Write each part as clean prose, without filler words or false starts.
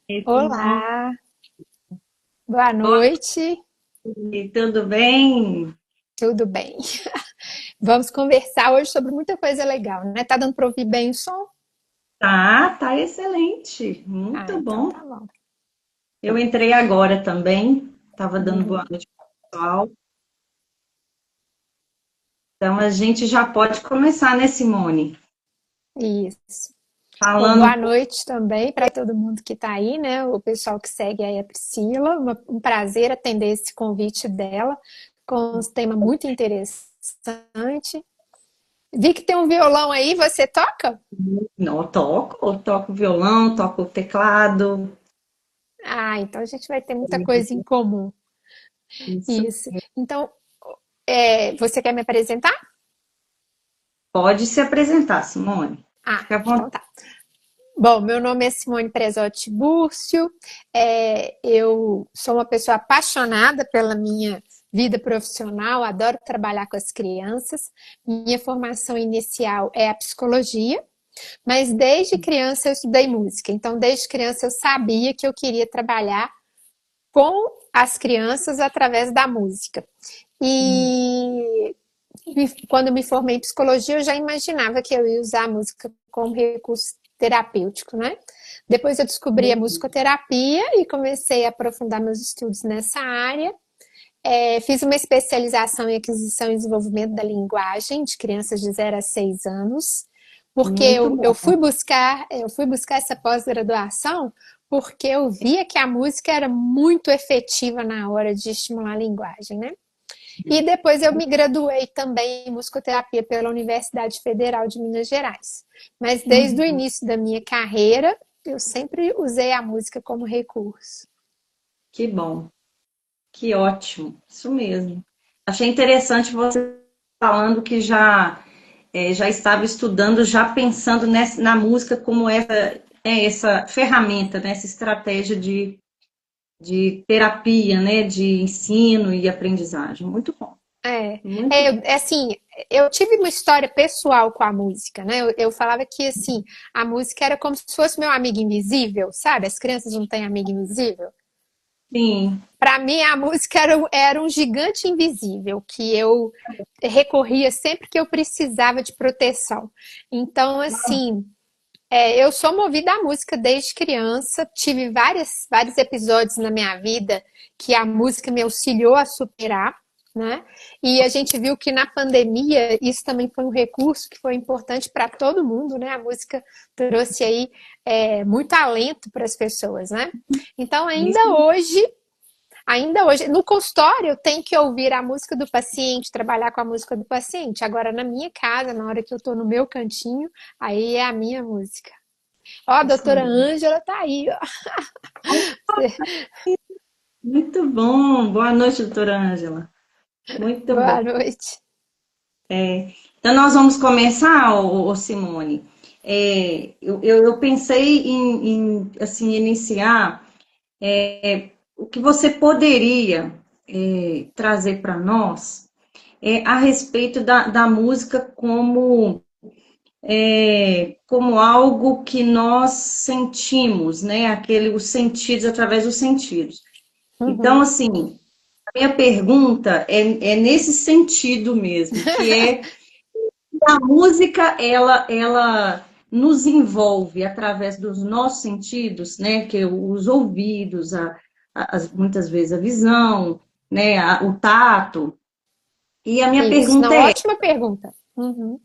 E Simone, Olá, boa boa noite, noite, tudo bem? tudo bem? Vamos conversar hoje sobre muita coisa legal, né? Tá dando para ouvir bem o som? Tá excelente, Ah, muito então bom. tá bom. Eu entrei agora também, estava dando boa Uhum, noite pro pessoal. Então a gente já pode começar, né, Simone? isso. Bom, Falando um boa pouco. noite também para todo mundo que está aí, né? O pessoal que segue aí a Priscila. Um prazer atender esse convite dela com um tema muito interessante. Vi que tem um violão aí, você toca? Não, eu toco violão, toco teclado. Ah, então a gente vai ter muita coisa em comum. Isso. Isso. Então, você quer me apresentar? Pode se apresentar, Simone. Ah, Fica à então vontade. tá. Bom, meu nome é Simone Presotti Búrcio, eu sou uma pessoa apaixonada pela minha vida profissional, adoro trabalhar com as crianças. Minha formação inicial é a psicologia, mas desde criança eu estudei música, então desde criança eu sabia que eu queria trabalhar com as crianças através da música. E quando me formei em psicologia, eu já imaginava que eu ia usar a música como recurso terapêutico, né? Depois eu descobri a musicoterapia e comecei a aprofundar meus estudos nessa área. Fiz uma especialização em aquisição e desenvolvimento da linguagem de crianças de 0 a 6 anos, porque Muito bom. eu fui buscar essa pós-graduação porque eu via que a música era muito efetiva na hora de estimular a linguagem, né? E depois eu me graduei também em musicoterapia pela Universidade Federal de Minas Gerais. Mas desde o Uhum. início da minha carreira, eu sempre usei a música como recurso. Que bom, que ótimo, isso mesmo. Achei interessante você falando que já estava estudando, já pensando na música como essa ferramenta, né, essa estratégia de terapia, né, de ensino e aprendizagem. Muito bom, É, muito bom. assim, eu tive uma história pessoal com a música, né? Eu falava que, assim, a música era como se fosse meu amigo invisível, sabe? As crianças não têm amigo invisível. Sim, Para mim, a música era um gigante invisível que eu recorria sempre que eu precisava de proteção. Então, assim, eu sou movida à música desde criança, tive vários episódios na minha vida que a música me auxiliou a superar, né? E a gente viu que na pandemia isso também foi um recurso que foi importante para todo mundo, né? A música trouxe aí muito alento para as pessoas, né? Então isso ainda hoje, no consultório, eu tenho que ouvir a música do paciente, trabalhar com a música do paciente. Agora, na minha casa, na hora que eu estou no meu cantinho, aí é a minha música. Ó, a isso doutora mesmo. Ângela tá aí, ó. Muito bom. Boa noite, doutora Ângela. Muito bom. Boa noite. Então, nós vamos começar, Simone. Eu pensei assim, iniciar o que você poderia trazer para nós a respeito da música como algo que nós sentimos, né? Os sentidos, através dos sentidos. Então, Uhum. assim, a minha pergunta é nesse sentido mesmo, que é a música, ela nos envolve através dos nossos sentidos, né? Que é os ouvidos, muitas vezes a visão, né? O tato. E a minha Isso, pergunta não, ótima pergunta. Uhum.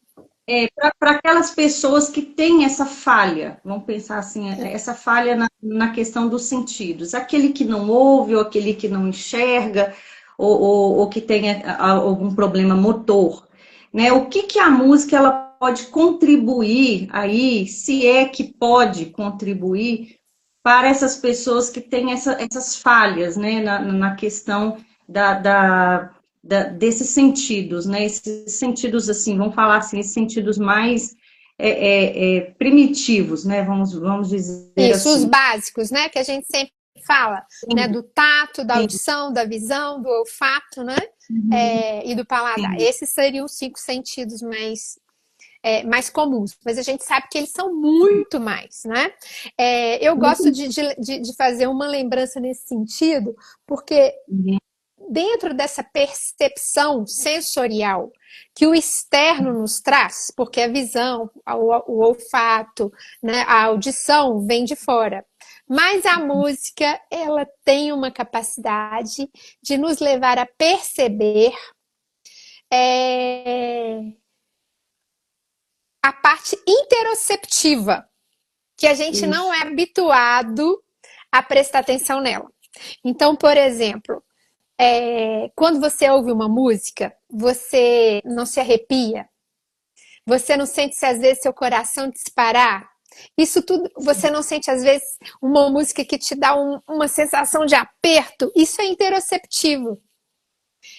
para aquelas pessoas que têm essa falha, vamos pensar assim, essa falha na questão dos sentidos, aquele que não ouve, ou aquele que não enxerga, ou que tenha algum problema motor, né? O que a música ela pode contribuir aí, se é que pode contribuir para essas pessoas que têm essas falhas, né, na questão desses sentidos, né, esses sentidos, assim, vamos falar assim, esses sentidos mais primitivos, né, vamos dizer Isso, os assim. básicos, né? Que a gente sempre fala, né? Sim, Do tato, da sim, audição, da visão, do olfato, né? E do paladar. sim. Esses seriam os 5 sentidos mais mais comuns, mas a gente sabe que eles são muito mais, né? Eu gosto de fazer uma lembrança nesse sentido, porque dentro dessa percepção sensorial que o externo nos traz, porque a visão, o olfato, né, a audição vem de fora. Mas a música, ela tem uma capacidade de nos levar a perceber a parte interoceptiva, que a gente não é habituado a prestar atenção nela. Então, por exemplo, quando você ouve uma música, você não se arrepia? Você não sente, se às vezes, seu coração disparar? Isso tudo, você não sente, às vezes, uma música que te dá uma sensação de aperto? Isso é interoceptivo.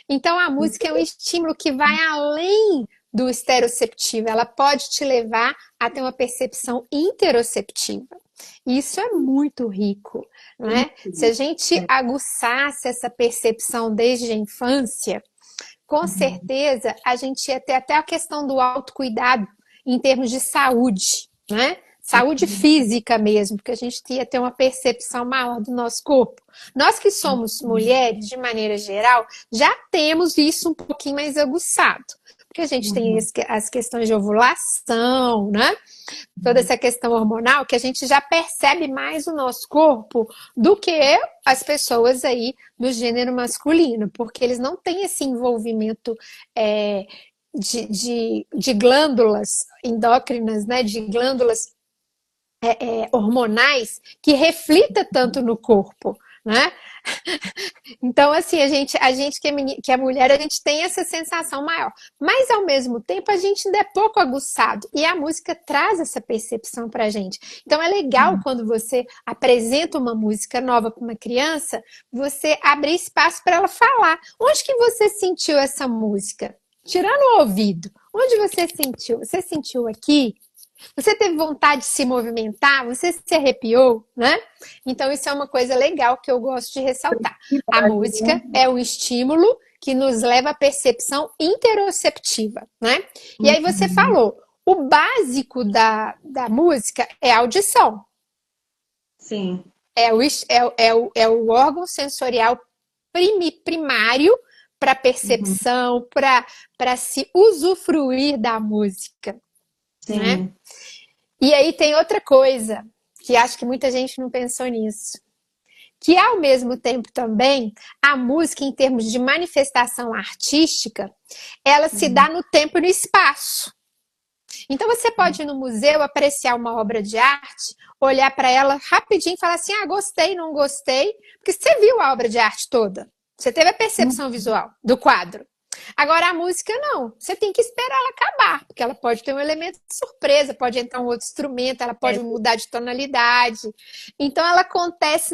Então, a música é um estímulo que vai além do esteroceptivo. Ela pode te levar a ter uma percepção interoceptiva. Isso é muito rico, né? Se a gente aguçasse essa percepção desde a infância, com certeza a gente ia ter até a questão do autocuidado em termos de saúde, né? Saúde física mesmo, porque a gente ia ter uma percepção maior do nosso corpo. Nós que somos mulheres, de maneira geral, já temos isso um pouquinho mais aguçado. Porque a gente tem as questões de ovulação, né? Toda essa questão hormonal, que a gente já percebe mais o nosso corpo do que as pessoas aí do gênero masculino, porque eles não têm esse envolvimento de glândulas endócrinas, né? De glândulas hormonais que reflita tanto no corpo, né? Então, assim, a gente que é mulher, a gente tem essa sensação maior. Mas, ao mesmo tempo, a gente ainda é pouco aguçado. E a música traz essa percepção pra gente. Então, é legal quando você apresenta uma música nova para uma criança, você abrir espaço para ela falar. Onde que você sentiu essa música? Tirando o ouvido. Onde você sentiu? Você sentiu aqui? Você teve vontade de se movimentar? Você se arrepiou, né? Então, isso é uma coisa legal que eu gosto de ressaltar. A música é um estímulo que nos leva à percepção interoceptiva, né? E aí você falou, o básico da música é a audição. Sim. É o órgão sensorial primário para percepção, para se usufruir da música. Sim. Né? E aí tem outra coisa, que acho que muita gente não pensou nisso, que ao mesmo tempo também, a música em termos de manifestação artística, ela se dá no tempo e no espaço. Então você pode ir no museu, apreciar uma obra de arte, olhar para ela rapidinho e falar assim, gostei, não gostei, porque você viu a obra de arte toda, você teve a percepção visual do quadro. Agora, a música não. Você tem que esperar ela acabar, porque ela pode ter um elemento de surpresa, pode entrar um outro instrumento, ela pode mudar de tonalidade. Então, ela acontece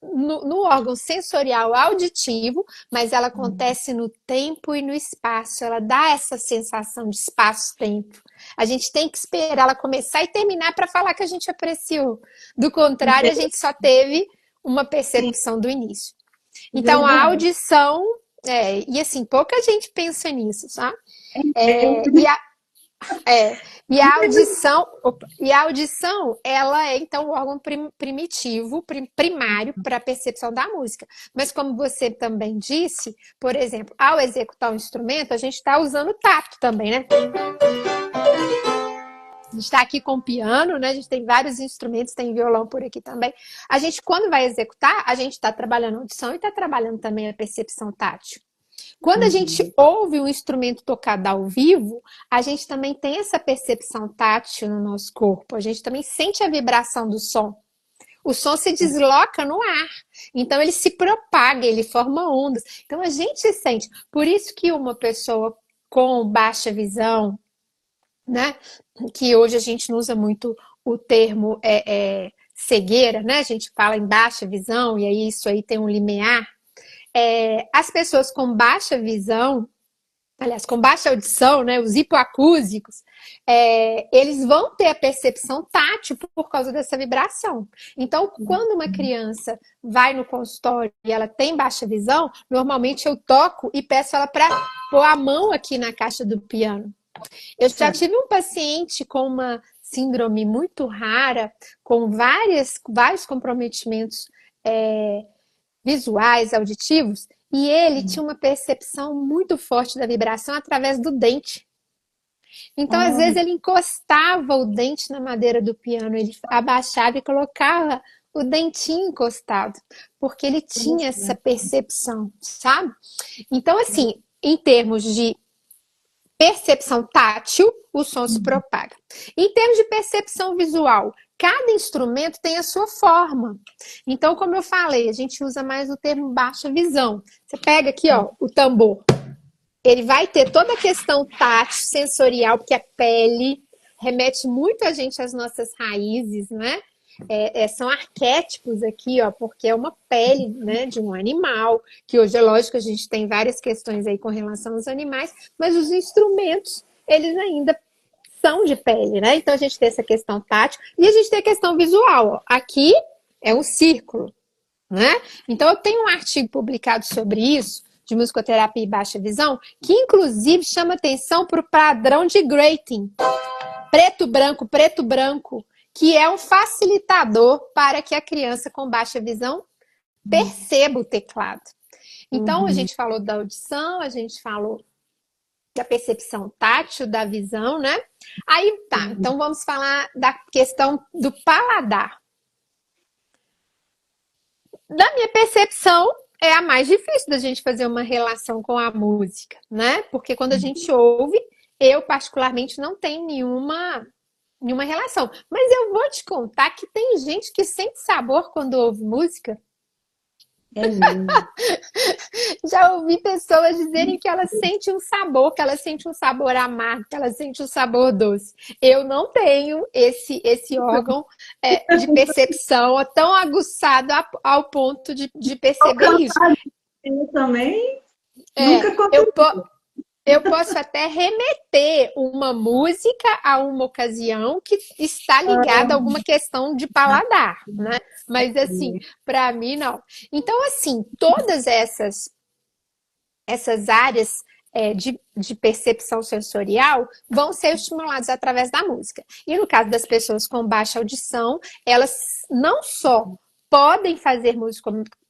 no órgão sensorial auditivo, mas ela acontece no tempo e no espaço. Ela dá essa sensação de espaço-tempo. A gente tem que esperar ela começar e terminar para falar que a gente apreciou. Do contrário, a gente só teve uma percepção do início. Então, a audição... e assim, pouca gente pensa nisso, sabe? E a audição, ela é então o órgão primitivo, primário para a percepção da música. Mas como você também disse, por exemplo, ao executar um instrumento, a gente está usando o tato também, né? A gente está aqui com piano, né? A gente tem vários instrumentos, tem violão por aqui também. A gente, quando vai executar, a gente está trabalhando a audição e está trabalhando também a percepção tátil. Quando a gente ouve um instrumento tocado ao vivo, a gente também tem essa percepção tátil no nosso corpo. A gente também sente a vibração do som. O som se desloca no ar. Então, ele se propaga, ele forma ondas. Então, a gente sente. Por isso que uma pessoa com baixa visão, né? Que hoje a gente não usa muito o termo cegueira, né? A gente fala em baixa visão, e aí isso aí tem um limiar. As pessoas com baixa visão, aliás, com baixa audição, né? Os hipoacúsicos, eles vão ter a percepção tátil por causa dessa vibração. Então, quando uma criança vai no consultório e ela tem baixa visão, normalmente eu toco e peço ela para pôr a mão aqui na caixa do piano. Eu já Certo. tive um paciente com uma síndrome muito rara, com vários comprometimentos visuais, auditivos, e ele tinha uma percepção muito forte da vibração através do dente. Então, às vezes, Olha, ele encostava o dente na madeira do piano, ele abaixava e colocava o dentinho encostado, porque ele tinha essa percepção, sabe? Então, assim, em termos de percepção tátil, o som se propaga. Em termos de percepção visual, cada instrumento tem a sua forma. Então, como eu falei, a gente usa mais o termo baixa visão. Você pega aqui, ó, o tambor. Ele vai ter toda a questão tátil, sensorial, porque a pele remete muito a gente às nossas raízes, né? São arquétipos aqui, ó, porque é uma pele, né, de um animal, que hoje é lógico, a gente tem várias questões aí com relação aos animais, mas os instrumentos, eles ainda são de pele, né? Então a gente tem essa questão tátil e a gente tem a questão visual, ó. Aqui é um círculo, né? Então eu tenho um artigo publicado sobre isso, de musicoterapia e baixa visão, que inclusive chama atenção para o padrão de Grating, preto, branco, que é um facilitador para que a criança com baixa visão perceba o teclado. Então, a uhum. gente falou da audição, a gente falou da percepção tátil, da visão, né? Aí tá, então vamos falar da questão do paladar. Da minha percepção, é a mais difícil da gente fazer uma relação com a música, né? Porque quando a gente ouve, eu particularmente não tenho nenhuma relação. Mas eu vou te contar que tem gente que sente sabor quando ouve música. É mesmo. Já ouvi pessoas dizerem que elas sentem um sabor, que elas sentem um sabor amargo, que elas sentem um sabor doce. Eu não tenho esse órgão de percepção tão aguçado ao ponto de Ao perceber isso. cantar eu também É, nunca eu, aconteceu. Eu posso até remeter uma música a uma ocasião que está ligada a alguma questão de paladar, né? Mas assim, para mim não. Então, assim, todas essas áreas de percepção sensorial vão ser estimuladas através da música. E no caso das pessoas com baixa audição, elas não só podem fazer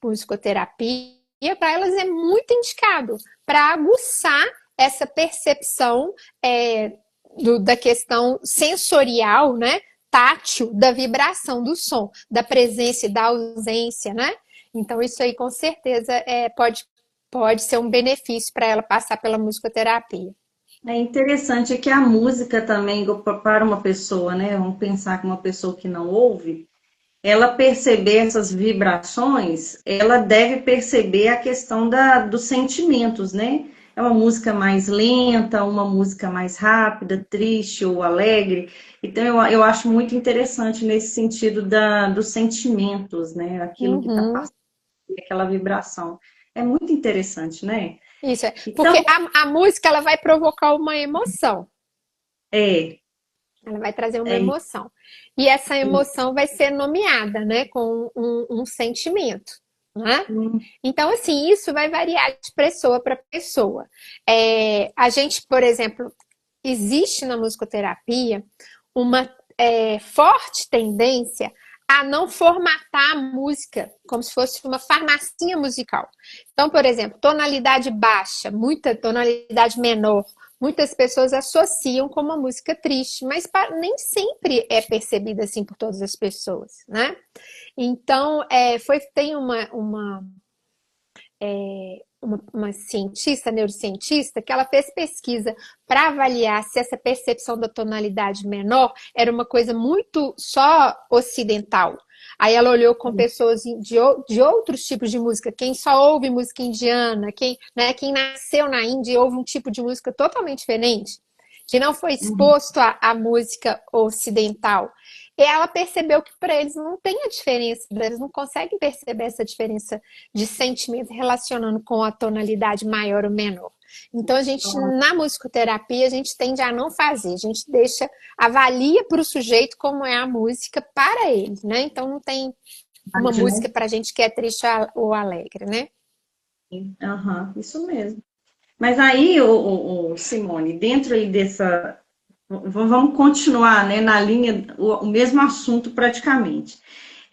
musicoterapia, para elas é muito indicado para aguçar essa percepção da questão sensorial, né? Tátil, da vibração do som, da presença e da ausência, né? Então, isso aí com certeza pode ser um benefício para ela passar pela musicoterapia. É interessante que a música também, para uma pessoa, né? Vamos pensar que uma pessoa que não ouve, ela perceber essas vibrações, ela deve perceber a questão dos sentimentos, né? É uma música mais lenta, uma música mais rápida, triste ou alegre. Então, eu acho muito interessante nesse sentido dos sentimentos, né? Aquilo que está Uhum. passando, aquela vibração. É muito interessante, né? Isso é. Então, Porque a música ela vai provocar uma emoção. é, Ela vai trazer uma é emoção. E essa isso. emoção vai ser nomeada, né? Com um sentimento. Né? Hum, Então, assim, isso vai variar de pessoa para pessoa. A gente, por exemplo, existe na musicoterapia uma forte tendência a não formatar a música como se fosse uma farmacinha musical. Então, por exemplo, tonalidade baixa, muita tonalidade menor, muitas pessoas associam com uma música triste, mas nem sempre é percebida assim por todas as pessoas, né? Então, tem uma cientista, neurocientista, que ela fez pesquisa para avaliar se essa percepção da tonalidade menor era uma coisa muito só ocidental. Aí ela olhou com pessoas de outros tipos de música, quem só ouve música indiana, quem nasceu na Índia e ouve um tipo de música totalmente diferente, que não foi exposto à música ocidental. E ela percebeu que para eles não tem a diferença, eles não conseguem perceber essa diferença de sentimento relacionando com a tonalidade maior ou menor. Então, na musicoterapia, a gente tende a não fazer, a gente avalia para o sujeito como é a música para ele, né? Então, não tem uma verdade, música né? para a gente que é triste ou alegre, né? Aham, isso mesmo. Mas aí, Simone, dentro aí dessa. Vamos continuar, né, na linha, o mesmo assunto praticamente.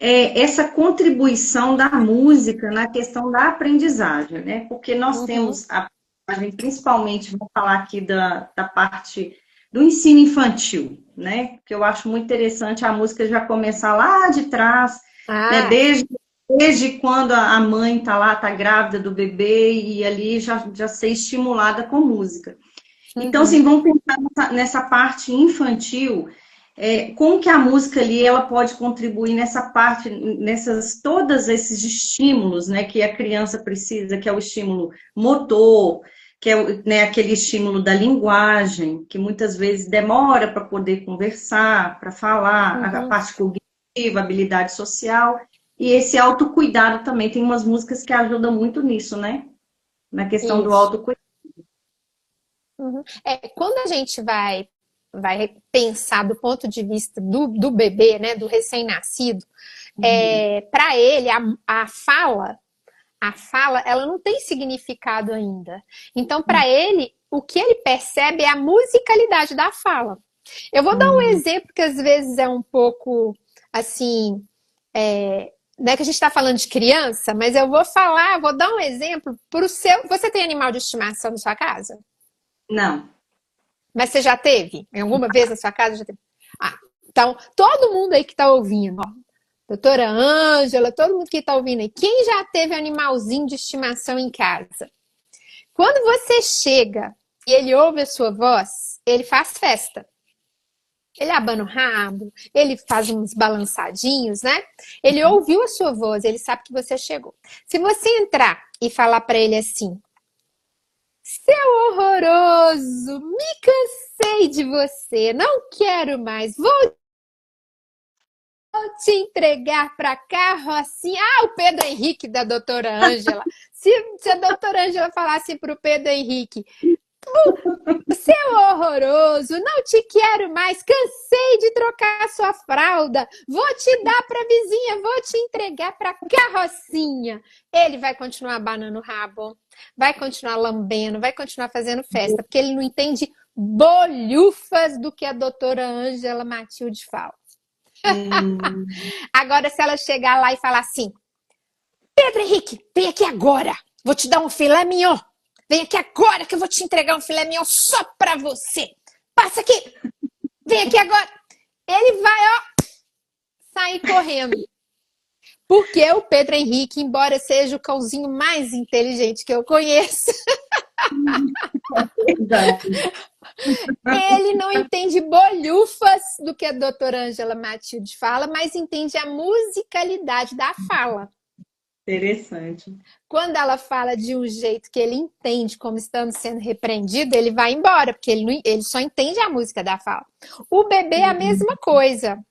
Essa contribuição da música na questão da aprendizagem, né? Porque nós Uhum, temos a aprendizagem, principalmente, vou falar aqui da parte do ensino infantil, né? Que eu acho muito interessante a música já começar lá de trás, né? ah, Desde quando a mãe está lá, está grávida do bebê, e ali já ser estimulada com música. Então, assim, uhum, vamos pensar nessa parte infantil, como que a música ali ela pode contribuir nessa parte, todos esses estímulos, né, que a criança precisa, que é o estímulo motor, que é né, aquele estímulo da linguagem, que muitas vezes demora para poder conversar, para falar, a uhum. parte cognitiva, a habilidade social, e esse autocuidado também. Tem umas músicas que ajudam muito nisso, né? Na questão do Isso. autocuidado. Uhum. Quando a gente vai pensar do ponto de vista do bebê, né, do recém-nascido, para ele a fala, ela não tem significado ainda. Então, para ele, o que ele percebe é a musicalidade da fala. Eu vou dar um Uhum. exemplo que às vezes é um pouco assim, não é que a gente está falando de criança, mas eu vou dar um exemplo para o seu. Você tem animal de estimação na sua casa? Não. Mas você já teve? Em alguma vez na sua casa já teve? Ah, então, todo mundo aí que está ouvindo, ó, doutora Ângela, todo mundo que está ouvindo aí, quem já teve animalzinho de estimação em casa? Quando você chega e ele ouve a sua voz, ele faz festa. Ele abana o rabo, ele faz uns balançadinhos, né? Ele ouviu a sua voz, ele sabe que você chegou. Se você entrar e falar para ele assim: seu horroroso, me cansei de você, não quero mais, vou te entregar para carrocinha. Ah, o Pedro Henrique da doutora Ângela. Se a doutora Ângela falasse para o Pedro Henrique: seu horroroso, não te quero mais, cansei de trocar sua fralda, vou te dar para vizinha, vou te entregar para carrocinha. Ele vai continuar abanando o rabo, vai continuar lambendo, vai continuar fazendo festa, porque ele não entende bolhufas do que a doutora Ângela Matilde fala. Hum, Agora, se ela chegar lá e falar assim: Pedro Henrique, vem aqui agora, vou te dar um filé mignon. Vem aqui agora que eu vou te entregar um filé mignon só pra você. Passa aqui, vem aqui agora. Ele vai, ó, sair correndo. Porque o Pedro Henrique, embora seja o cãozinho mais inteligente que eu conheço, verdade. ele não entende bolhufas do que a doutora Ângela Matilde fala, mas entende a musicalidade da fala. Interessante. Quando ela fala de um jeito que ele entende como estando sendo repreendido, ele vai embora, porque ele só entende a música da fala. O bebê é a mesma coisa.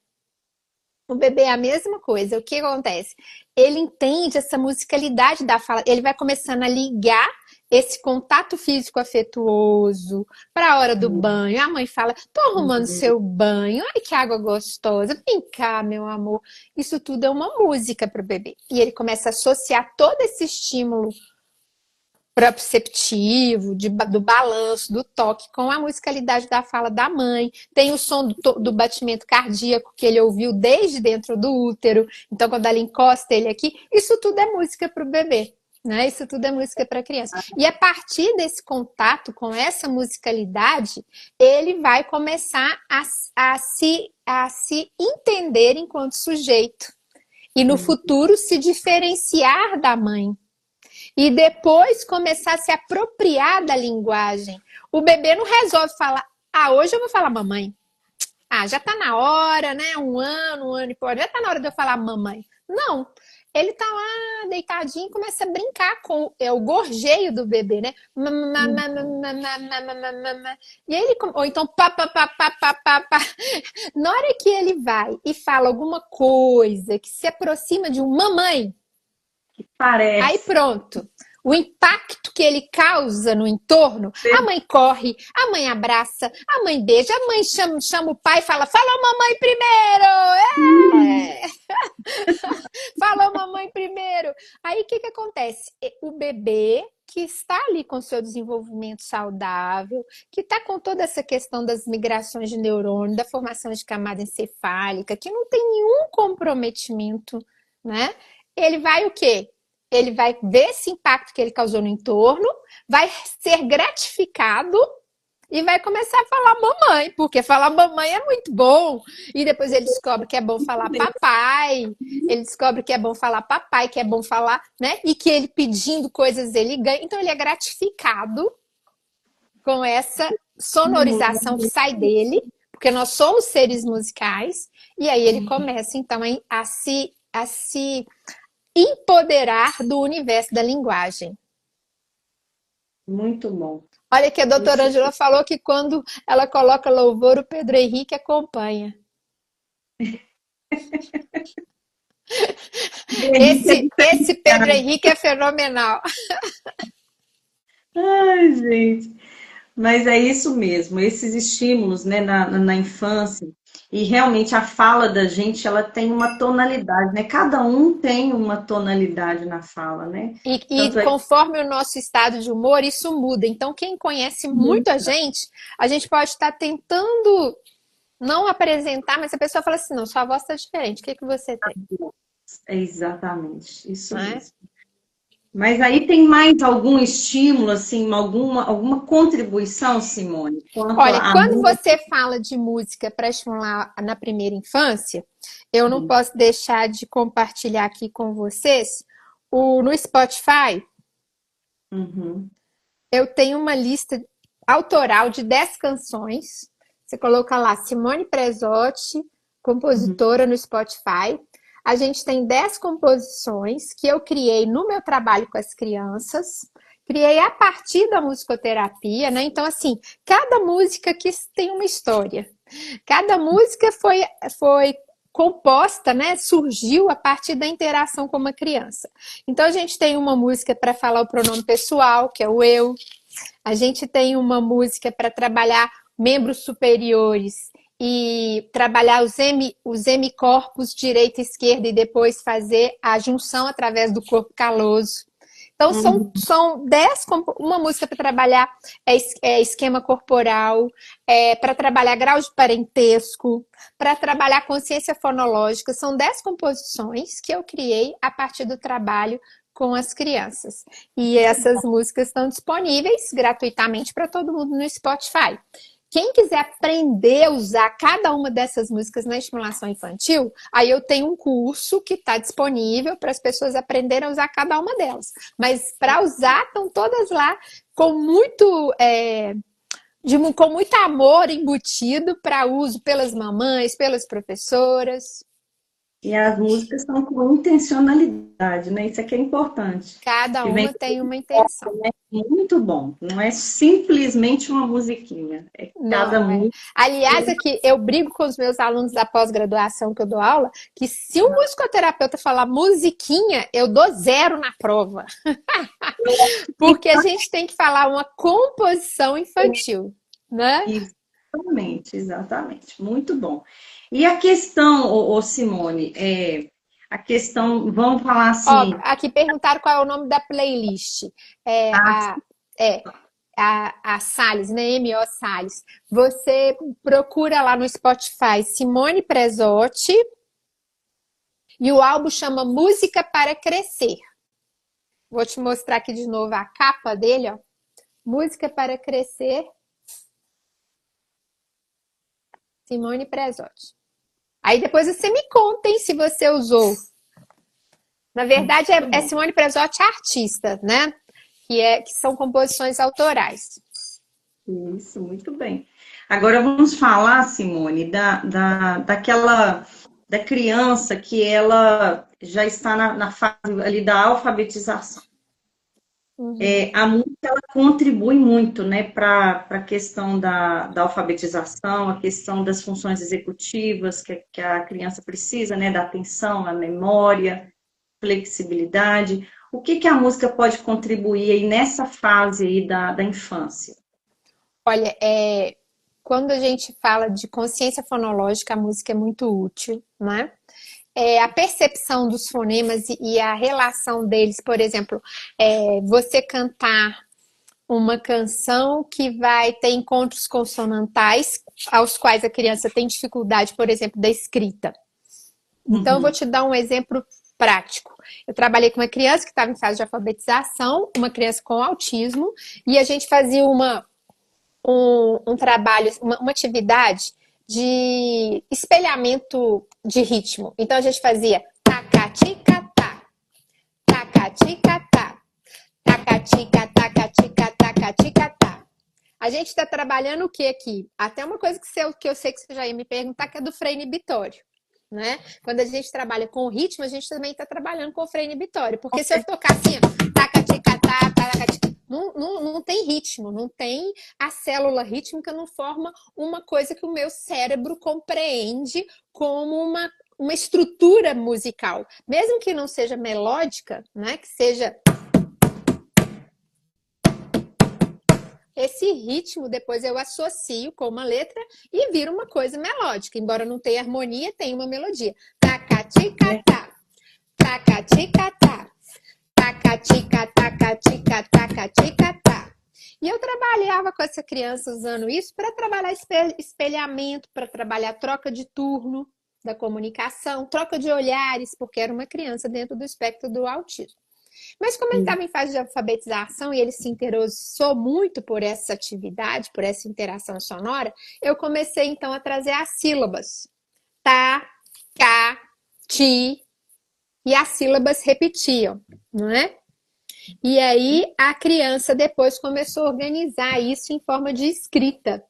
O bebê é a mesma coisa. O que acontece? Ele entende essa musicalidade da fala, ele vai começando a ligar esse contato físico afetuoso para a hora do banho. A mãe fala: tô arrumando seu banho, ai que água gostosa, vem cá, meu amor. Isso tudo é uma música para o bebê. E ele começa a associar todo esse estímulo proprioceptivo, do balanço, do toque, com a musicalidade da fala da mãe. Tem o som do batimento cardíaco que ele ouviu desde dentro do útero. Então, quando ela encosta ele aqui, isso tudo é música para o bebê. Né? Isso tudo é música para criança. E a partir desse contato com essa musicalidade, ele vai começar a se entender enquanto sujeito. E no futuro se diferenciar da mãe, e depois começar a se apropriar da linguagem. O bebê não resolve falar: ah, hoje eu vou falar mamãe. Ah, já tá na hora, né? Um ano e pouco, já tá na hora de eu falar mamãe. Não. Ele tá lá deitadinho e começa a brincar com o gorjeio do bebê, né? E ele, ou então pá, pá, pá, pá, pá, pá, pá. Na hora que ele vai e fala alguma coisa que se aproxima de um mamãe, aí Parece. pronto. O impacto que ele causa no entorno, a mãe corre, a mãe abraça, a mãe beija, a mãe chama o pai e fala: fala mamãe primeiro! É! Fala mamãe primeiro! Aí o que acontece? O bebê que está ali com seu desenvolvimento saudável, que está com toda essa questão das migrações de neurônio, da formação de camada encefálica, que não tem nenhum comprometimento, né? Ele vai o quê? Ele vai ver esse impacto que ele causou no entorno, vai ser gratificado e vai começar a falar mamãe, porque falar mamãe é muito bom. E depois ele descobre que é bom falar papai, ele descobre que é bom falar papai, que é bom falar, né? E que ele pedindo coisas ele ganha. Então ele é gratificado com essa sonorização que sai dele, porque nós somos seres musicais, e aí ele começa então a se empoderar do universo da linguagem. Muito bom. Olha que a doutora Ângela falou que quando ela coloca louvor, o Pedro Henrique acompanha. Esse Pedro Henrique é fenomenal. Ai, gente. Mas é isso mesmo, esses estímulos, né, na infância, e realmente a fala da gente, ela tem uma tonalidade, né? Cada um tem uma tonalidade na fala, né? E Tanto é que conforme o nosso estado de humor, isso muda. Então, quem conhece muito a gente pode estar tentando não apresentar, mas a pessoa fala assim, não, sua voz está diferente, o que que você tem? é exatamente isso Não é? mesmo. Mas aí tem mais algum estímulo, assim, alguma contribuição, Simone, quanto Olha, à quando música? você fala de música para estimular na primeira infância, eu não posso deixar de compartilhar aqui com vocês no Spotify. Uhum, Eu tenho uma lista autoral de 10 canções. Você coloca lá Simone Presotti, uhum. compositora no Spotify. A gente tem 10 composições que eu criei no meu trabalho com as crianças. Criei a partir da musicoterapia, né? Então, assim, cada música que tem uma história. Cada música foi composta, né? Surgiu a partir da interação com uma criança. Então, a gente tem uma música para falar o pronome pessoal, que é o eu. A gente tem uma música para trabalhar membros superiores e trabalhar os hemicorpos direita e esquerda e depois fazer a junção através do corpo caloso. Então, são 10, uma música para trabalhar esquema corporal, para trabalhar grau de parentesco, para trabalhar consciência fonológica. São 10 composições que eu criei a partir do trabalho com as crianças. E essas músicas estão disponíveis gratuitamente para todo mundo no Spotify. Quem quiser aprender a usar cada uma dessas músicas na estimulação infantil, aí eu tenho um curso que está disponível para as pessoas aprenderem a usar cada uma delas. Mas para usar, estão todas lá com com muito amor embutido para uso pelas mamães, pelas professoras. E as músicas são com intencionalidade, né? Isso aqui é importante. Cada Que vem uma tem uma intenção. muito bom. Não é simplesmente uma musiquinha. É cada Não é. música. Aliás, aqui eu brigo com os meus alunos da pós-graduação que eu dou aula, que se o musicoterapeuta falar musiquinha, eu dou 0 na prova. Porque a gente tem que falar uma composição infantil, né? Exatamente, exatamente. Muito bom. E a questão, Simone, a questão, vamos falar Ó, assim. aqui perguntaram qual é o nome da playlist. É é a Salles, né? M.O. Salles. Você procura lá no Spotify Simone Presotti e o álbum chama Música para Crescer. Vou te mostrar aqui de novo a capa dele, ó. Música para Crescer, Simone Presotti. Aí depois você me conta, hein, se você usou. Na verdade, é Simone Presotti artista, né? Que são composições autorais. Isso, muito bem. Agora vamos falar, Simone, da criança que ela já está na fase ali da alfabetização. A música ela contribui muito, né, para a questão da alfabetização, a questão das funções executivas que a criança precisa, né, da atenção, a memória, flexibilidade. O que a música pode contribuir aí nessa fase aí da infância? Olha, quando a gente fala de consciência fonológica, a música é muito útil, né? a percepção dos fonemas e a relação deles, por exemplo, você cantar uma canção que vai ter encontros consonantais, aos quais a criança tem dificuldade, por exemplo, da escrita. Então, eu vou Uhum. te dar um exemplo prático. Eu trabalhei com uma criança que estava em fase de alfabetização, uma criança com autismo, e a gente fazia um trabalho, uma atividade de espelhamento de ritmo. Então, a gente fazia tacatica-tá, tacatica-tá, tacatica, tacatica, tacatica, tá. A gente está trabalhando o que aqui? Até uma coisa que eu sei que você já ia me perguntar, que é do freio inibitório. Né? Quando a gente trabalha com o ritmo, a gente também está trabalhando com o freio inibitório. Porque se eu tocar assim, não tem ritmo, não tem a célula rítmica, não forma uma coisa que o meu cérebro compreende como uma estrutura musical. Mesmo que não seja melódica, né? Que seja esse ritmo, depois eu associo com uma letra e vira uma coisa melódica. Embora não tenha harmonia, tem uma melodia. Tacatica-tá, tacatica-tá, tacatica, tacatica-tá. E eu trabalhava com essa criança usando isso para trabalhar espelhamento, para trabalhar troca de turno da comunicação, troca de olhares, porque era uma criança dentro do espectro do autismo. Mas como ele estava em fase de alfabetização e ele se interessou muito por essa atividade, por essa interação sonora, eu comecei então a trazer as sílabas. Tá, cá, ti, e as sílabas repetiam, não é? E aí a criança depois começou a organizar isso em forma de escrita,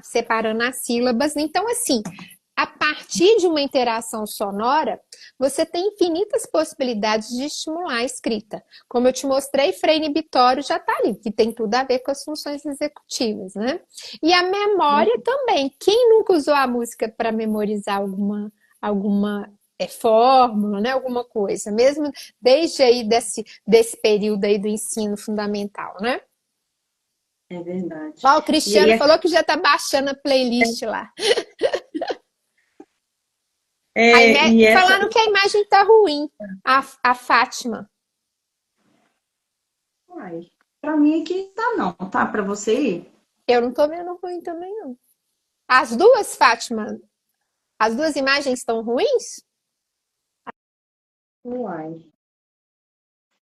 separando as sílabas. Então, assim, a partir de uma interação sonora, você tem infinitas possibilidades de estimular a escrita. Como eu te mostrei, freio inibitório já está ali, que tem tudo a ver com as funções executivas, né? E a memória também. Quem nunca usou a música para memorizar alguma fórmula, né? Alguma coisa, mesmo desde aí desse período aí do ensino fundamental, né? É verdade. Ó, o E Cristiano falou que já está baixando a playlist lá. e essa. Falaram que a imagem tá ruim. A Fátima. Uai, pra mim aqui tá não, tá? Pra você ir? Eu não tô vendo ruim também, não. As duas, Fátima, as duas imagens estão ruins? Uai.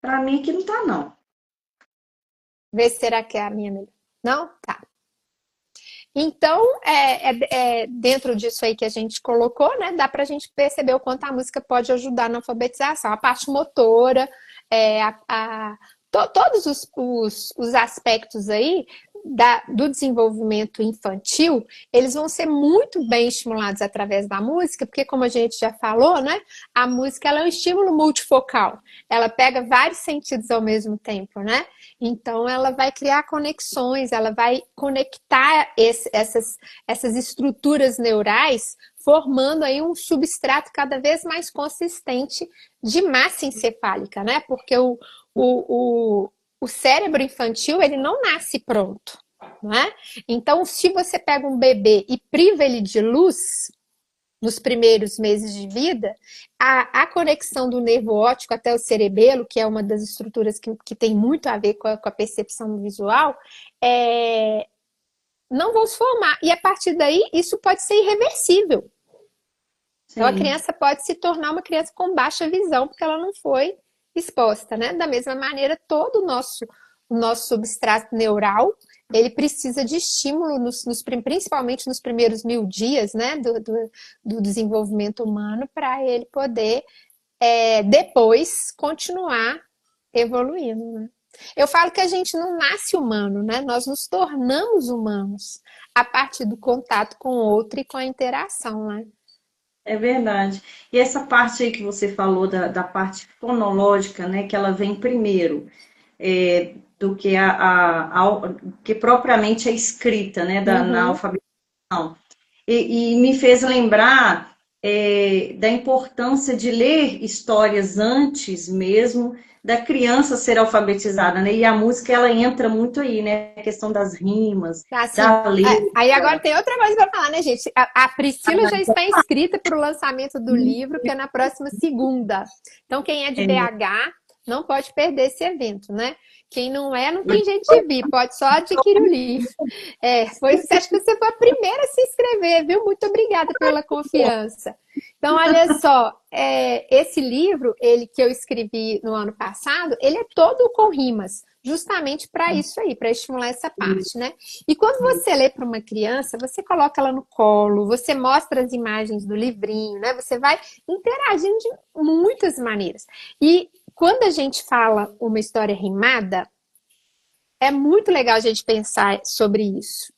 Pra mim aqui não tá não. Vê se será que é a minha melhor. Não? Tá. Então, dentro disso aí que a gente colocou, né? Dá pra gente perceber o quanto a música pode ajudar na alfabetização. A parte motora, todos os aspectos aí do desenvolvimento infantil, eles vão ser muito bem estimulados através da música, porque como a gente já falou, né, a música ela é um estímulo multifocal, ela pega vários sentidos ao mesmo tempo, né? Então ela vai criar conexões, ela vai conectar essas estruturas neurais, formando aí um substrato cada vez mais consistente de massa encefálica, né? Porque o cérebro infantil, ele não nasce pronto, não é? Então, se você pega um bebê e priva ele de luz nos primeiros meses de vida, a conexão do nervo óptico até o cerebelo, que é uma das estruturas que tem muito a ver com a percepção visual, não vão se formar. E a partir daí, isso pode ser irreversível. Então, a Sim. criança pode se tornar uma criança com baixa visão, porque ela não foi exposta, né? Da mesma maneira, todo o nosso substrato neural, ele precisa de estímulo, principalmente nos primeiros 1000 dias, né? Do desenvolvimento humano, para ele poder depois continuar evoluindo, né? Eu falo que a gente não nasce humano, né? Nós nos tornamos humanos a partir do contato com o outro e com a interação, né? É verdade. E essa parte aí que você falou da parte fonológica, né, que ela vem primeiro, do que que propriamente a escrita, né, na Uhum. alfabetização. E me fez lembrar da importância de ler histórias antes mesmo da criança ser alfabetizada, né? E a música, ela entra muito aí, né? A questão das rimas, Assim, da letra. aí agora tem outra coisa para falar, né, gente? A Priscila já está inscrita para o lançamento do livro, que é na próxima segunda. Então, quem é de BH não pode perder esse evento, né? Quem não é, não tem jeito de vir, pode só adquirir o livro. Acho que você foi a primeira a se inscrever, viu? Muito obrigada pela confiança. Então, olha só, esse livro, ele que eu escrevi no ano passado, ele é todo com rimas, justamente para isso aí, para estimular essa parte, né? E quando você lê para uma criança, você coloca ela no colo, você mostra as imagens do livrinho, né? Você vai interagindo de muitas maneiras. E quando a gente fala uma história rimada, é muito legal a gente pensar sobre isso.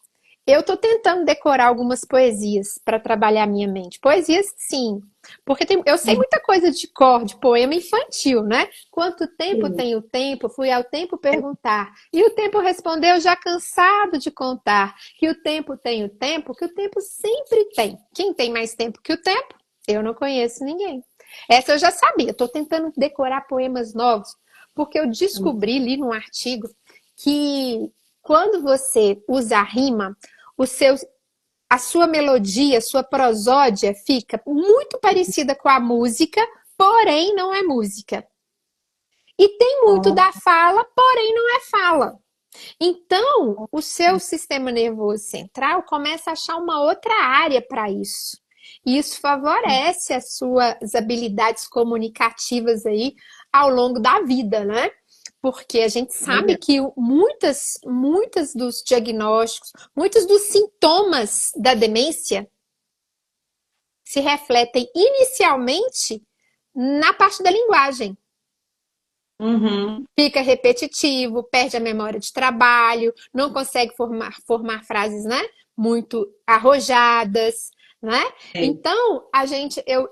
Eu estou tentando decorar algumas poesias para trabalhar a minha mente. Poesias, sim, porque eu sei muita coisa de cor, de poema infantil, né? Quanto tempo tem o tempo? Fui ao tempo perguntar. E o tempo respondeu, já cansado de contar, que o tempo tem o tempo, que o tempo sempre tem. Quem tem mais tempo que o tempo? Eu não conheço ninguém. Essa eu já sabia. Estou tentando decorar poemas novos, porque eu descobri, li num artigo, que quando você usa a rima, o seu, a sua melodia, a sua prosódia fica muito parecida com a música, porém não é música. E tem muito da fala, porém não é fala. Então, o seu sistema nervoso central começa a achar uma outra área para isso. E isso favorece as suas habilidades comunicativas aí ao longo da vida, né? Porque a gente sabe que muitas dos diagnósticos, muitos dos sintomas da demência se refletem inicialmente na parte da linguagem. Uhum. Fica repetitivo, perde a memória de trabalho, não consegue formar frases, né, muito arrojadas, né? Então,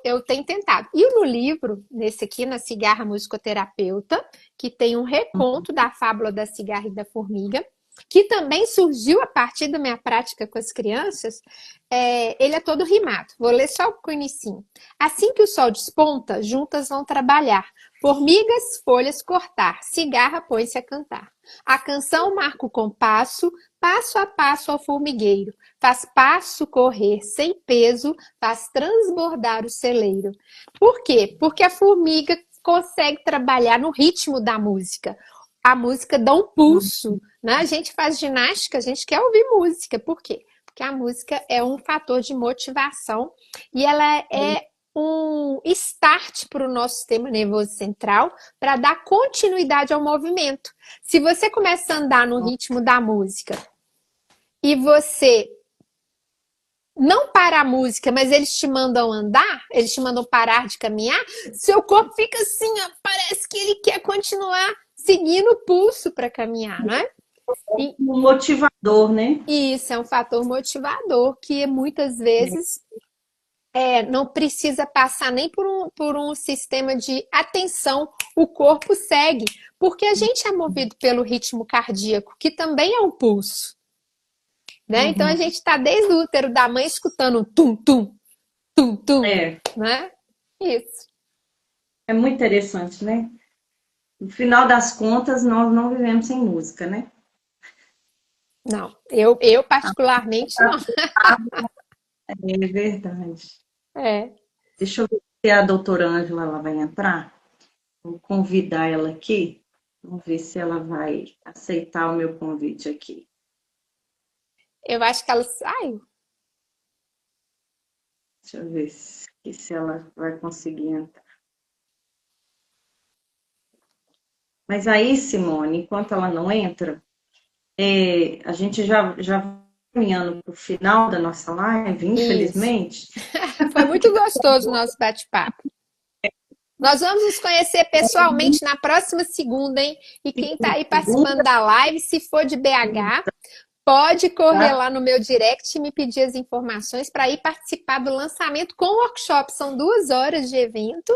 eu tenho tentado. E no livro, nesse aqui, na Cigarra Musicoterapeuta, que tem um reconto da fábula da cigarra e da formiga, que também surgiu a partir da minha prática com as crianças, ele é todo rimado. Vou ler só o inicinho. Assim que o sol desponta, juntas vão trabalhar. Formigas, folhas cortar, cigarra põe-se a cantar. A canção marca o compasso, passo a passo ao formigueiro. Faz passo correr sem peso, faz transbordar o celeiro. Por quê? Porque a formiga consegue trabalhar no ritmo da música. A música dá um pulso, né? A gente faz ginástica, a gente quer ouvir música. Por quê? Porque a música é um fator de motivação e ela é um start para o nosso sistema nervoso central para dar continuidade ao movimento. Se você começa a andar no ritmo da música e você não para a música, mas eles te mandam andar, eles te mandam parar de caminhar, seu corpo fica assim, ó, parece que ele quer continuar seguindo o pulso para caminhar, não é? Um motivador, né? Isso é um fator motivador que muitas vezes não precisa passar nem por um sistema de atenção, o corpo segue, porque a gente é movido pelo ritmo cardíaco, que também é um pulso. Né? Então a gente está desde o útero da mãe escutando um tum-tum, tum-tum, né? Isso. É muito interessante, né? No final das contas, nós não vivemos sem música, né? Não, eu particularmente não. É verdade. É. Deixa eu ver se a doutora Ângela ela vai entrar. Vou convidar ela aqui. Vamos ver se ela vai aceitar o meu convite aqui. Eu acho que ela saiu. Deixa eu ver se ela vai conseguir entrar. Mas aí, Simone, enquanto ela não entra, a gente já vai caminhando para o final da nossa live, Isso. infelizmente. Foi muito gostoso o nosso bate-papo. Nós vamos nos conhecer pessoalmente na próxima segunda, hein? E quem está aí participando da live, se for de BH, pode correr lá no meu direct e me pedir as informações para ir participar do lançamento com o workshop. São 2 horas de evento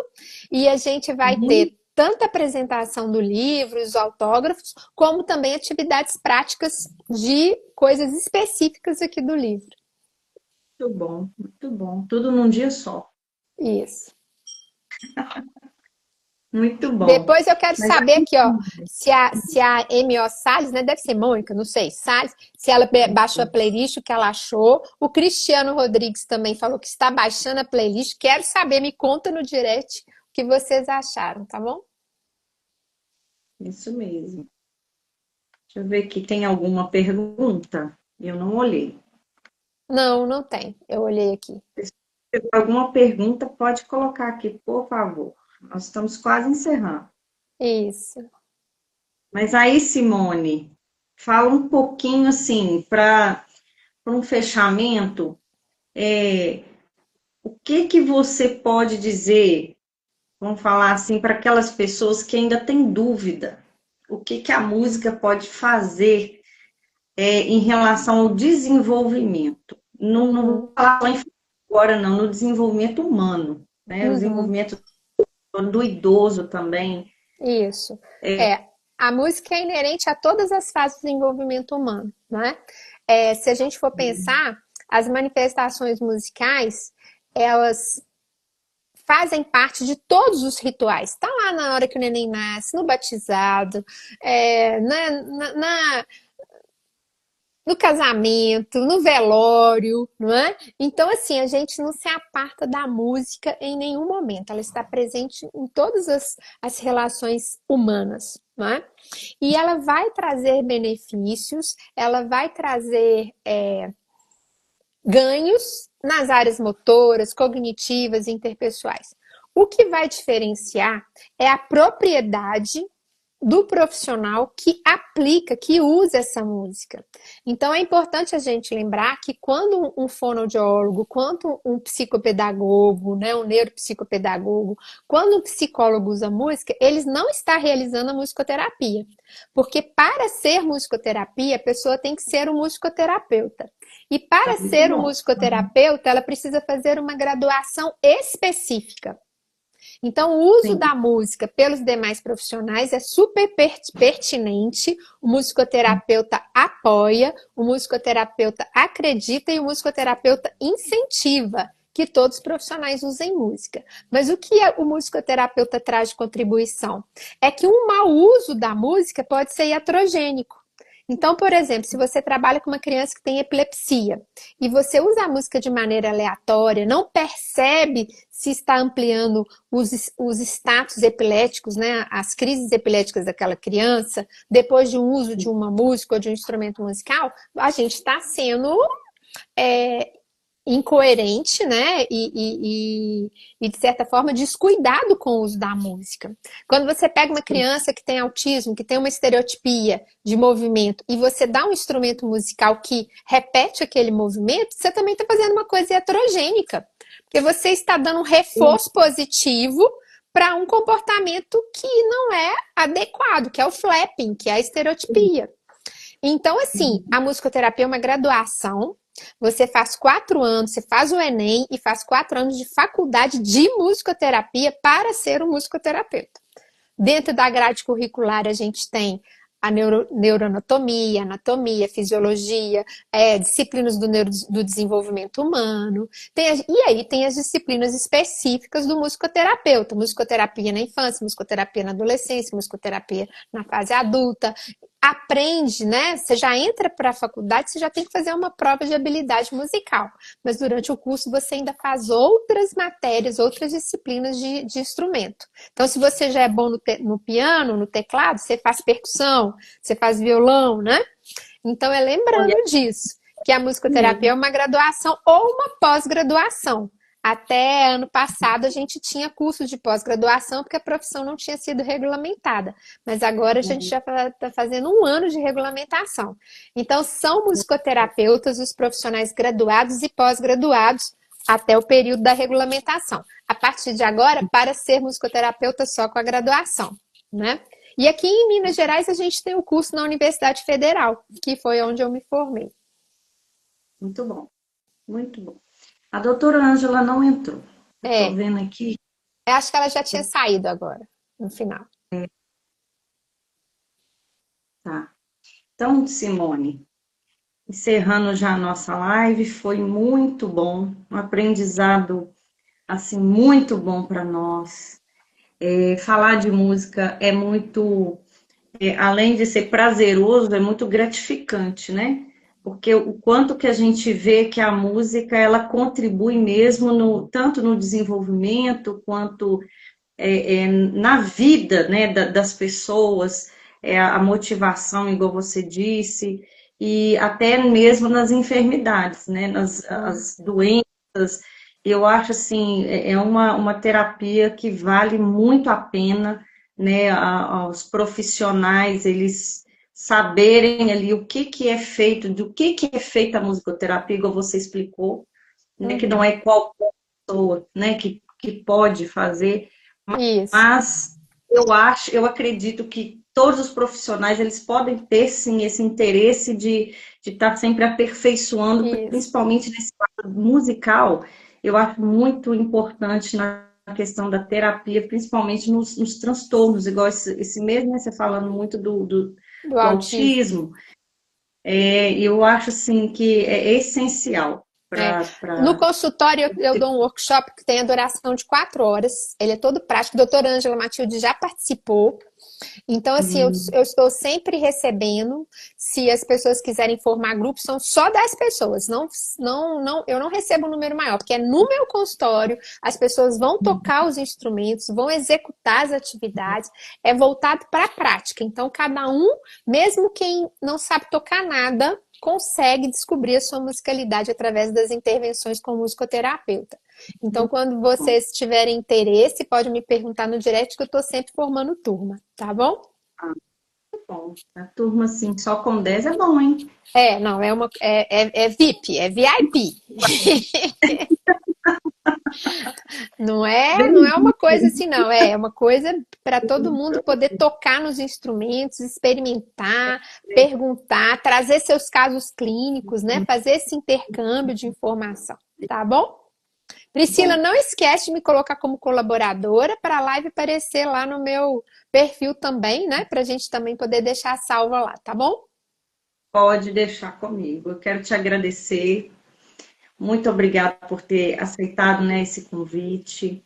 e a gente vai ter tanto a apresentação do livro, os autógrafos, como também atividades práticas de coisas específicas aqui do livro. Muito bom, muito bom. Tudo num dia só. Isso. Muito bom. Depois eu quero Mas saber aqui, ó, se a M.O. Salles, né, deve ser Mônica, não sei, Salles, se ela baixou a playlist, o que ela achou. O Cristiano Rodrigues também falou que está baixando a playlist. Quero saber, me conta no direct o que vocês acharam, tá bom? isso mesmo. Deixa eu ver aqui, tem alguma pergunta? Eu não olhei. Não, não tem. Eu olhei aqui. Se tiver alguma pergunta, pode colocar aqui, por favor. Nós estamos quase encerrando. Isso. Mas aí, Simone, fala um pouquinho assim, para um fechamento, o que que você pode dizer, vamos falar assim, para aquelas pessoas que ainda têm dúvida? O que que a música pode fazer em relação ao desenvolvimento? Não Uhum, vou falar só em agora, não, no desenvolvimento humano, né? O uhum. desenvolvimento do idoso também. Isso. A música é inerente a todas as fases do desenvolvimento humano, né? Se a gente for pensar, as manifestações musicais, elas fazem parte de todos os rituais. Está lá na hora que o neném nasce, no batizado, no casamento, no velório, não é? Então, assim, a gente não se aparta da música em nenhum momento. Ela está presente em todas as relações humanas, não é? E ela vai trazer benefícios, ela vai trazer ganhos nas áreas motoras, cognitivas e interpessoais. O que vai diferenciar é a propriedade do profissional que aplica, que usa essa música. Então é importante a gente lembrar que quando um fonoaudiólogo, quando um psicopedagogo, né, um neuropsicopedagogo, quando um psicólogo usa música, eles não está realizando a musicoterapia. Porque para ser musicoterapia, a pessoa tem que ser um musicoterapeuta. E Tá para muito ser um bom. musicoterapeuta, ela precisa fazer uma graduação específica. Então, o uso Sim. da música pelos demais profissionais é super pertinente. O musicoterapeuta apoia, o musicoterapeuta acredita e o musicoterapeuta incentiva que todos os profissionais usem música. Mas o que o musicoterapeuta traz de contribuição? É que um mau uso da música pode ser iatrogênico. Então, por exemplo, se você trabalha com uma criança que tem epilepsia e você usa a música de maneira aleatória, não percebe se está ampliando os status epiléticos, né, as crises epiléticas daquela criança, depois de um uso de uma música ou de um instrumento musical, a gente está sendo é, incoerente, né? E, de certa forma, descuidado com o uso da música. Quando você pega uma criança que tem autismo, que tem uma estereotipia de movimento, e você dá um instrumento musical que repete aquele movimento, você também está fazendo uma coisa heterogênica. Porque você está dando um reforço positivo para um comportamento que não é adequado, que é o flapping, que é a estereotipia. Então, assim, a musicoterapia é uma graduação. Você faz 4 anos, você faz o Enem e faz 4 anos de faculdade de musicoterapia para ser um musicoterapeuta. Dentro da grade curricular, a gente tem a neuroanatomia, anatomia, fisiologia, disciplinas do desenvolvimento humano. E aí tem as disciplinas específicas do musicoterapeuta. Musicoterapia na infância, musicoterapia na adolescência, musicoterapia na fase adulta. Aprende, né? Você já entra para a faculdade, você já tem que fazer uma prova de habilidade musical. Mas durante o curso você ainda faz outras matérias, outras disciplinas de instrumento. Então, se você já é bom no piano, no teclado, você faz percussão, você faz violão, né? Então, é lembrando disso, que a musicoterapia é uma graduação ou uma pós-graduação. Até ano passado a gente tinha cursos de pós-graduação porque a profissão não tinha sido regulamentada. Mas agora a gente já está fazendo 1 ano de regulamentação. Então, são musicoterapeutas os profissionais graduados e pós-graduados até o período da regulamentação. A partir de agora, para ser musicoterapeuta só com a graduação, né? E aqui em Minas Gerais a gente tem o curso na Universidade Federal, que foi onde eu me formei. Muito bom, muito bom. A doutora Ângela não entrou. Eu estou É, vendo aqui. eu acho que ela já tinha saído agora, no final. Tá. Então, Simone, encerrando já a nossa live, foi muito bom, um aprendizado assim, muito bom para nós. Falar de música é muito, além de ser prazeroso, é muito gratificante, né? Porque o quanto que a gente vê que a música ela contribui mesmo tanto no desenvolvimento quanto na vida, né, das pessoas, a motivação, igual você disse, e até mesmo nas enfermidades, né, as doenças. Eu acho assim, é uma terapia que vale muito a pena, né, aos profissionais, eles saberem ali o que que é feito, do que é feita a musicoterapia, igual você explicou, né, que não Uhum. é qualquer pessoa, né, que pode fazer, Isso, mas eu acredito que todos os profissionais eles podem ter sim esse interesse de estar sempre aperfeiçoando, isso, principalmente nesse lado musical. Eu acho muito importante na questão da terapia, principalmente nos transtornos, igual esse mesmo, né, você falando muito do do autismo. autismo, eu acho assim que é essencial É. para. No consultório, eu dou um workshop que tem a duração de 4 horas. Ele é todo prático. A doutora Ângela Matilde já participou. Então, assim, eu estou sempre recebendo. Se as pessoas quiserem formar grupos, são só 10 pessoas. Eu não recebo um número maior, porque é no meu consultório, as pessoas vão tocar os instrumentos, vão executar as atividades, é voltado para a prática. Então, cada um, mesmo quem não sabe tocar nada, consegue descobrir a sua musicalidade através das intervenções com o musicoterapeuta. Então, quando vocês tiverem interesse, pode me perguntar no direct que eu estou sempre formando turma, tá bom? Bom, a turma assim, só com 10 é bom, hein? Não, é VIP, é VIP. Não é uma coisa assim, não. É uma coisa para todo mundo poder tocar nos instrumentos, experimentar, perguntar, trazer seus casos clínicos, né? Fazer esse intercâmbio de informação, tá bom? Priscila, Bom, não esquece de me colocar como colaboradora para a live aparecer lá no meu perfil também, né? Para a gente também poder deixar salva lá, tá bom? pode deixar comigo. Eu quero te agradecer. Muito obrigada por ter aceitado, né, esse convite.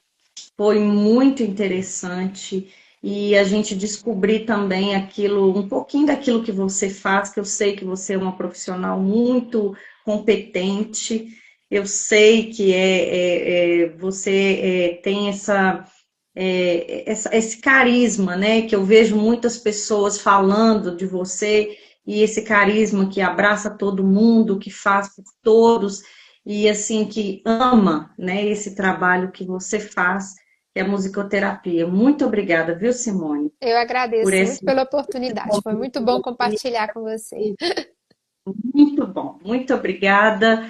Foi muito interessante e a gente descobrir também um pouquinho daquilo que você faz, que eu sei que você é uma profissional muito competente. Eu sei que você tem esse carisma, né? Que eu vejo muitas pessoas falando de você, e esse carisma que abraça todo mundo, que faz por todos, e assim, que ama, né, esse trabalho que você faz, que é a musicoterapia. Muito obrigada, viu, Simone, Eu por agradeço muito esse pela oportunidade. Foi muito bom compartilhar com você. muito bom. Muito obrigada,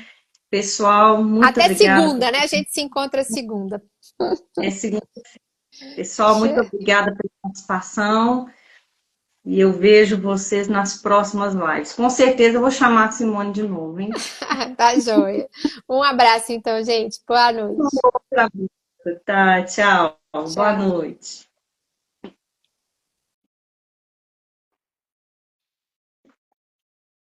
pessoal, muito Até obrigada segunda, né? A gente se encontra segunda. esse pessoal, muito obrigada pela participação. E eu vejo vocês nas próximas lives. Com certeza eu vou chamar a Simone de novo, hein? Tá joia. Um abraço então, gente. Boa noite. Tá, tchau. Boa Tchau. noite.